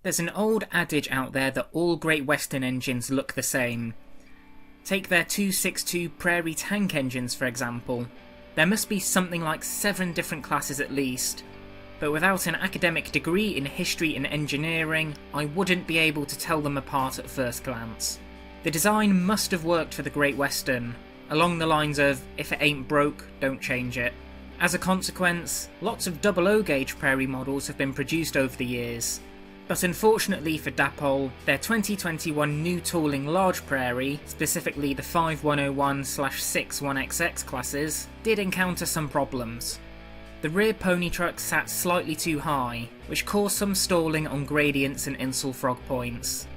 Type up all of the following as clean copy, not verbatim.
There's an old adage out there that all Great Western engines look the same. Take their 262 Prairie tank engines for example. There must be something like 7 different classes at least, but without an academic degree in history and engineering, I wouldn't be able to tell them apart at first glance. The design must have worked for the Great Western, along the lines of, if it ain't broke, don't change it. As a consequence, lots of 00 gauge Prairie models have been produced over the years, but unfortunately for Dapol, their 2021 new tooling Large Prairie, specifically the 5101/61XX classes, did encounter some problems. The rear pony truck sat slightly too high, which caused some stalling on gradients and insel frog points.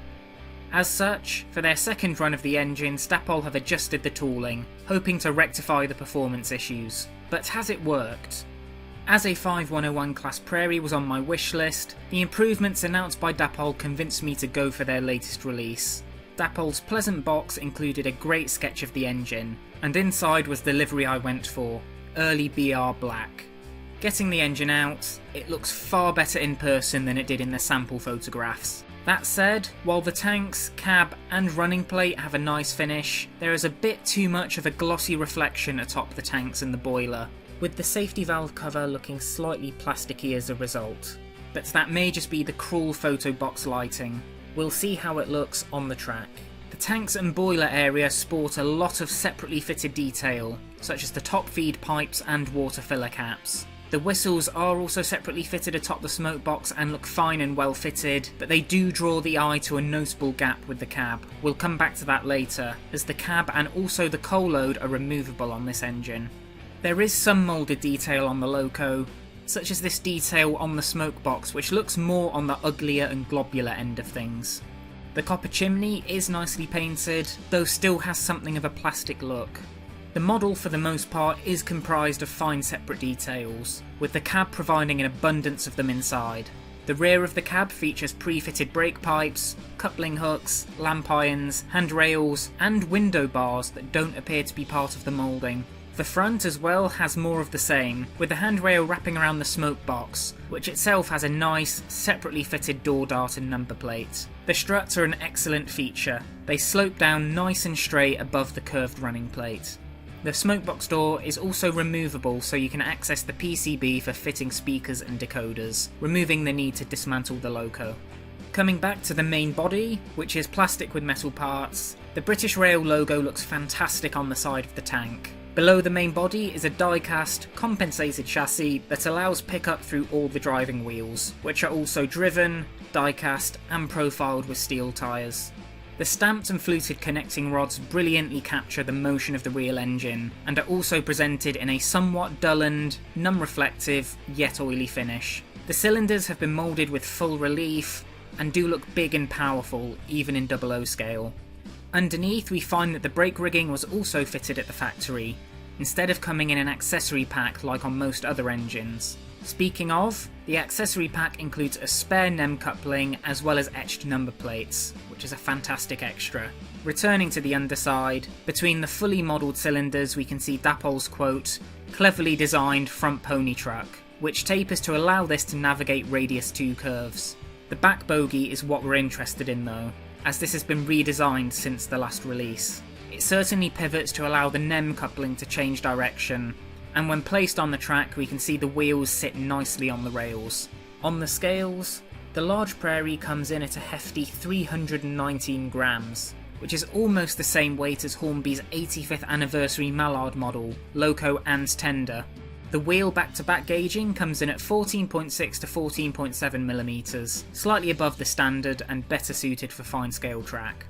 As such, for their second run of the engines, Dapol have adjusted the tooling, hoping to rectify the performance issues. But has it worked? As a 5101 class Prairie was on my wish list, the improvements announced by Dapol convinced me to go for their latest release. Dapol's pleasant box included a great sketch of the engine, and inside was the livery I went for, early BR black. Getting the engine out, it looks far better in person than it did in the sample photographs. That said, while the tanks, cab and running plate have a nice finish, there is a bit too much of a glossy reflection atop the tanks and the boiler, with the safety valve cover looking slightly plasticky as a result. But that may just be the cruel photo box lighting. We'll see how it looks on the track. The tanks and boiler area sport a lot of separately fitted detail, such as the top feed pipes and water filler caps. The whistles are also separately fitted atop the smoke box and look fine and well fitted, but they do draw the eye to a noticeable gap with the cab. We'll come back to that later, as the cab and also the coal load are removable on this engine. There is some moulded detail on the loco, such as this detail on the smoke box, which looks more on the uglier and globular end of things. The copper chimney is nicely painted, though still has something of a plastic look. The model for the most part is comprised of fine separate details, with the cab providing an abundance of them inside. The rear of the cab features pre-fitted brake pipes, coupling hooks, lamp irons, handrails and window bars that don't appear to be part of the moulding. The front as well has more of the same, with the handrail wrapping around the smoke box, which itself has a nice, separately fitted door dart and number plate. The struts are an excellent feature. They slope down nice and straight above the curved running plate. The smokebox door is also removable so you can access the PCB for fitting speakers and decoders, removing the need to dismantle the loco. Coming back to the main body, which is plastic with metal parts, the British Rail logo looks fantastic on the side of the tank. Below the main body is a die-cast, compensated chassis that allows pickup through all the driving wheels, which are also driven, die-cast and profiled with steel tyres. The stamped and fluted connecting rods brilliantly capture the motion of the real engine, and are also presented in a somewhat dulled, non-reflective, yet oily finish. The cylinders have been moulded with full relief, and do look big and powerful, even in 00 scale. Underneath we find that the brake rigging was also fitted at the factory, instead of coming in an accessory pack like on most other engines. Speaking of, the accessory pack includes a spare NEM coupling as well as etched number plates, which is a fantastic extra. Returning to the underside, between the fully modelled cylinders we can see Dapol's quote, "cleverly designed front pony truck," which tapers to allow this to navigate radius 2 curves. The back bogie is what we're interested in though, as this has been redesigned since the last release. It certainly pivots to allow the NEM coupling to change direction, and when placed on the track we can see the wheels sit nicely on the rails. On the scales, the Large Prairie comes in at a hefty 319 grams, which is almost the same weight as Hornby's 85th anniversary Mallard model, loco and tender. The wheel back-to-back gauging comes in at 14.6 to 14.7mm, slightly above the standard and better suited for fine scale track.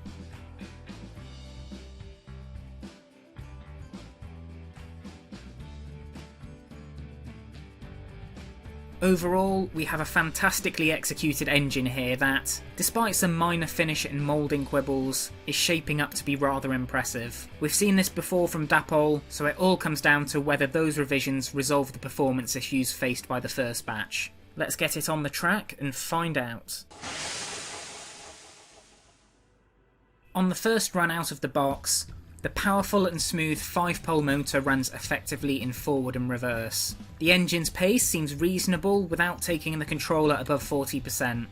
Overall, we have a fantastically executed engine here that, despite some minor finish and moulding quibbles, is shaping up to be rather impressive. We've seen this before from Dapol, so it all comes down to whether those revisions resolve the performance issues faced by the first batch. Let's get it on the track and find out. On the first run out of the box, the powerful and smooth 5-pole motor runs effectively in forward and reverse. The engine's pace seems reasonable without taking the controller above 40%.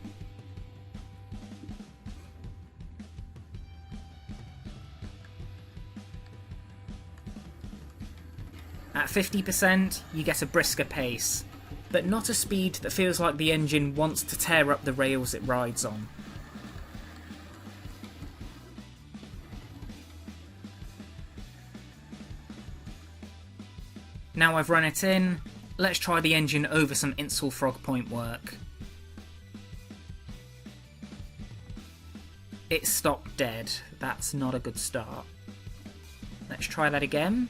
At 50%, you get a brisker pace, but not a speed that feels like the engine wants to tear up the rails it rides on. Now I've run it in, let's try the engine over some Insel Frog Point work. It stopped dead. That's not a good start. Let's try that again.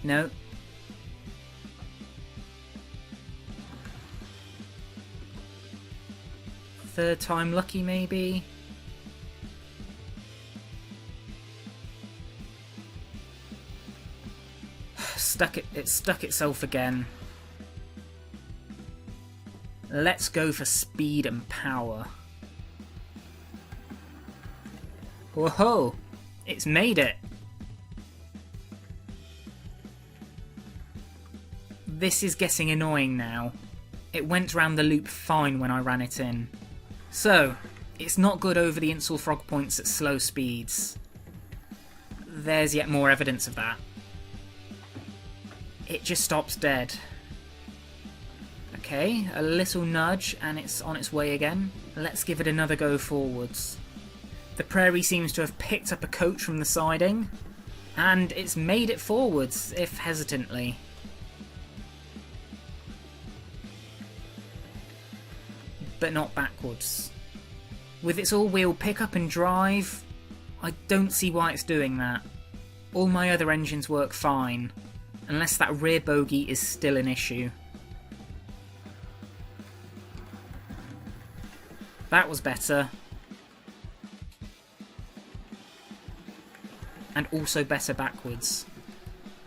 No. Third time lucky, maybe? It stuck itself again. Let's go for speed and power. Whoa! It's made it! This is getting annoying now. It went round the loop fine when I ran it in. So, it's not good over the Insel Frog Points at slow speeds. There's yet more evidence of that. It just stops dead. Okay, a little nudge and it's on its way again. Let's give it another go forwards. The Prairie seems to have picked up a coach from the siding, and it's made it forwards, if hesitantly. But not backwards. With its all-wheel pickup and drive, I don't see why it's doing that. All my other engines work fine, unless that rear bogie is still an issue. That was better. And also better backwards.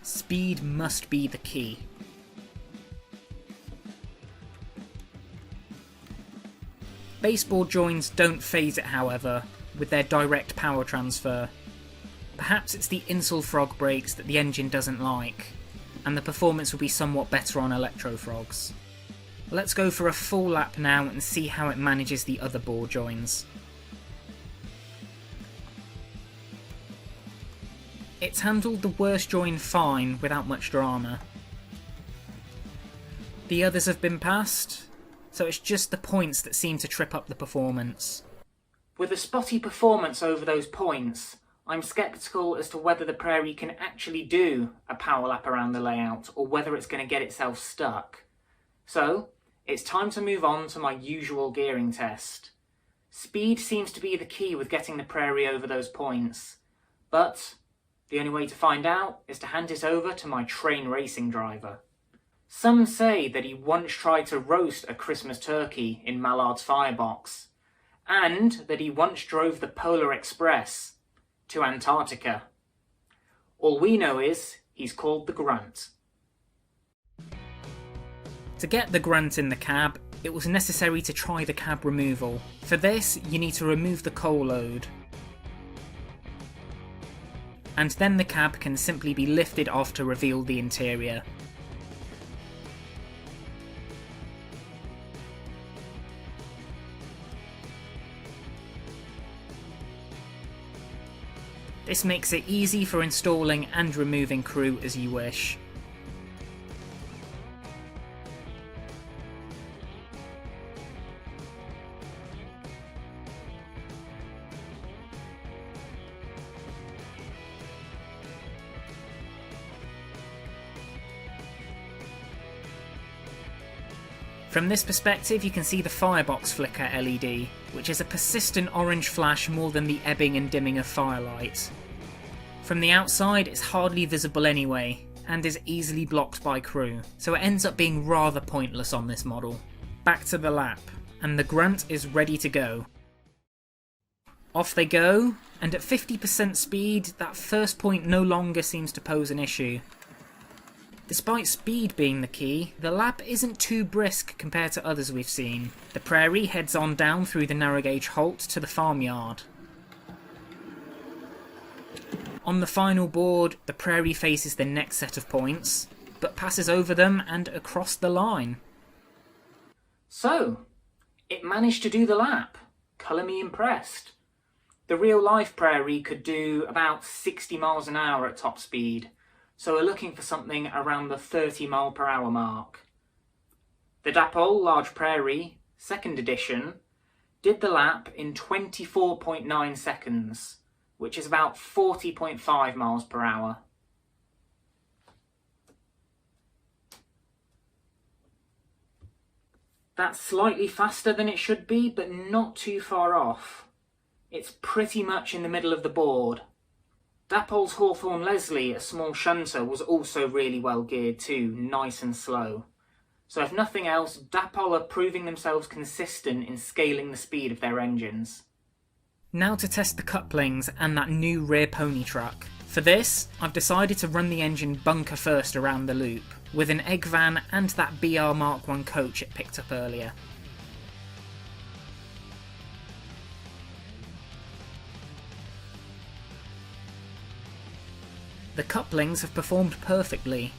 Speed must be the key. Baseboard joins don't phase it, however, with their direct power transfer. Perhaps it's the Insel Frog brakes that the engine doesn't like, and the performance will be somewhat better on Electro Frogs. Let's go for a full lap now and see how it manages the other board joins. It's handled the worst join fine without much drama. The others have been passed, so it's just the points that seem to trip up the performance. With a spotty performance over those points, I'm sceptical as to whether the Prairie can actually do a power lap around the layout, or whether it's going to get itself stuck. So, it's time to move on to my usual gearing test. Speed seems to be the key with getting the Prairie over those points, but the only way to find out is to hand it over to my train racing driver. Some say that he once tried to roast a Christmas turkey in Mallard's firebox, and that he once drove the Polar Express to Antarctica. All we know is he's called the Grunt. To get the Grunt in the cab, it was necessary to try the cab removal. For this, you need to remove the coal load, and then the cab can simply be lifted off to reveal the interior. This makes it easy for installing and removing crew as you wish. From this perspective, you can see the firebox flicker LED, which is a persistent orange flash more than the ebbing and dimming of firelight. From the outside, it's hardly visible anyway, and is easily blocked by crew, so it ends up being rather pointless on this model. Back to the lap, and the Grunt is ready to go. Off they go, and at 50% speed, that first point no longer seems to pose an issue. Despite speed being the key, the lap isn't too brisk compared to others we've seen. The Prairie heads on down through the narrow gauge halt to the farmyard. On the final board, the Prairie faces the next set of points, but passes over them and across the line. So, it managed to do the lap. colour me impressed. The real-life Prairie could do about 60 miles an hour at top speed, so we're looking for something around the 30 mile per hour mark. The Dapol Large Prairie, 2nd edition, did the lap in 24.9 seconds, which is about 40.5 miles per hour. That's slightly faster than it should be, but not too far off. It's pretty much in the middle of the board. Dapol's Hawthorne Leslie, a small shunter, was also really well geared too, nice and slow. So if nothing else, Dapol are proving themselves consistent in scaling the speed of their engines. Now to test the couplings and that new rear pony truck. For this, I've decided to run the engine bunker first around the loop, with an egg van and that BR Mark 1 coach it picked up earlier. The couplings have performed perfectly.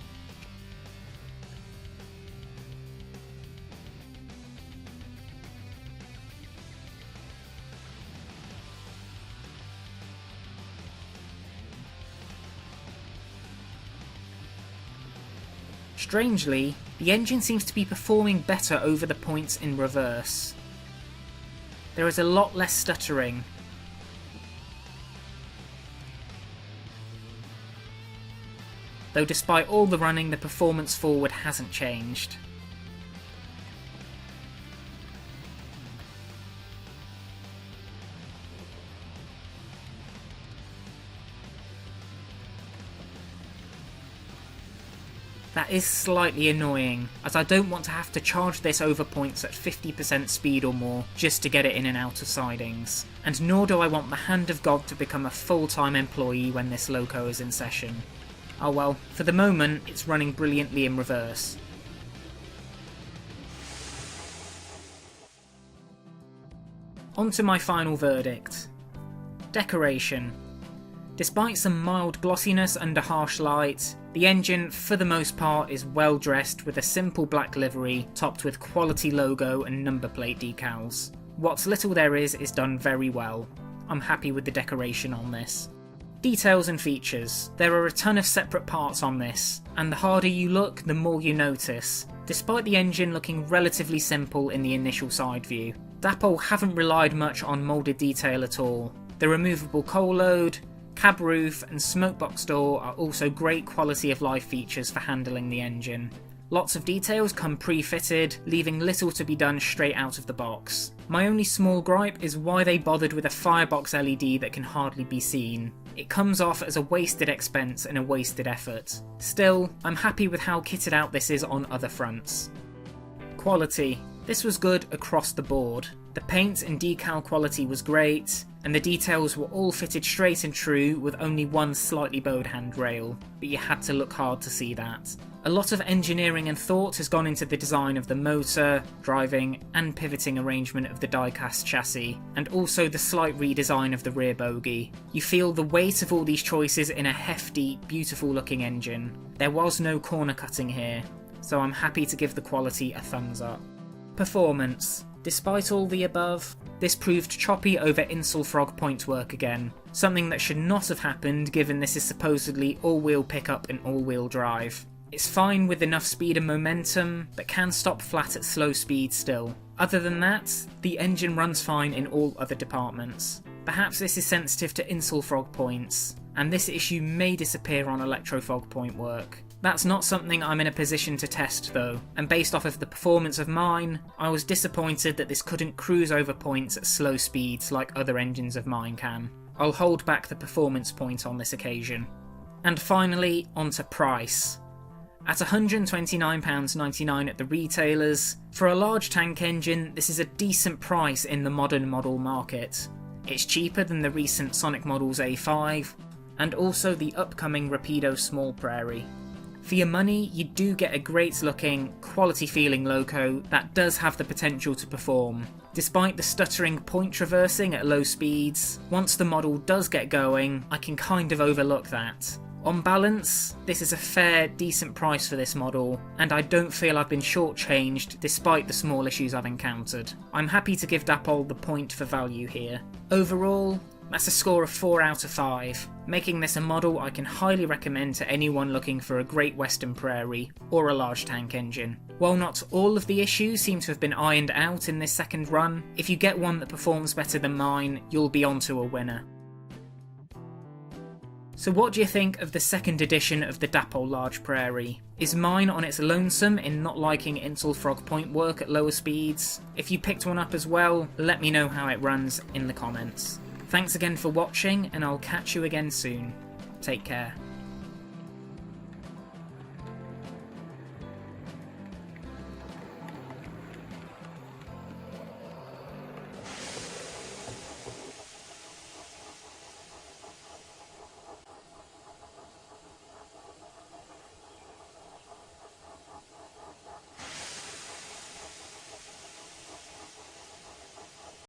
Strangely, the engine seems to be performing better over the points in reverse. There is a lot less stuttering. Though despite all the running, the performance forward hasn't changed. That is slightly annoying, as I don't want to have to charge this over points at 50% speed or more just to get it in and out of sidings, and nor do I want the Hand of God to become a full-time employee when this loco is in session. Oh well, for the moment it's running brilliantly in reverse. On to my final verdict. Decoration. Despite some mild glossiness under harsh light, the engine, for the most part, is well dressed with a simple black livery topped with quality logo and number plate decals. What little there is done very well. I'm happy with the decoration on this. Details and features. There are a ton of separate parts on this, and the harder you look, the more you notice, despite the engine looking relatively simple in the initial side view. Dapol haven't relied much on moulded detail at all. The removable coal load, cab roof and smokebox door are also great quality of life features for handling the engine. Lots of details come pre-fitted, leaving little to be done straight out of the box. My only small gripe is why they bothered with a firebox LED that can hardly be seen. It comes off as a wasted expense and a wasted effort. Still, I'm happy with how kitted out this is on other fronts. Quality. This was good across the board. The paint and decal quality was great, and the details were all fitted straight and true with only one slightly bowed handrail, but you had to look hard to see that. A lot of engineering and thought has gone into the design of the motor, driving and pivoting arrangement of the die-cast chassis, and also the slight redesign of the rear bogie. You feel the weight of all these choices in a hefty, beautiful looking engine. There was no corner cutting here, so I'm happy to give the quality a thumbs up. Performance. Despite all the above, this proved choppy over Insel Frog point work again, something that should not have happened given this is supposedly all-wheel pickup and all-wheel drive. It's fine with enough speed and momentum, but can stop flat at slow speed still. Other than that, the engine runs fine in all other departments. Perhaps this is sensitive to Insel Frog points, and this issue may disappear on Electrofog point work. That's not something I'm in a position to test though, and based off of the performance of mine, I was disappointed that this couldn't cruise over points at slow speeds like other engines of mine can. I'll hold back the performance point on this occasion. And finally, onto price. At £129.99 at the retailers, for a large tank engine this is a decent price in the modern model market. It's cheaper than the recent Sonic Models A5, and also the upcoming Rapido Small Prairie. For your money, you do get a great looking, quality feeling loco that does have the potential to perform. Despite the stuttering point traversing at low speeds, once the model does get going, I can kind of overlook that. On balance, this is a fair, decent price for this model, and I don't feel I've been shortchanged despite the small issues I've encountered. I'm happy to give Dapol the point for value here. Overall, that's a score of 4 out of 5, making this a model I can highly recommend to anyone looking for a great Western Prairie or a large tank engine. While not all of the issues seem to have been ironed out in this second run, if you get one that performs better than mine, you'll be onto a winner. So what do you think of the second edition of the Dapol Large Prairie? Is mine on its lonesome in not liking Insel Frog point work at lower speeds? If you picked one up as well, let me know how it runs in the comments. Thanks again for watching, and I'll catch you again soon. Take care.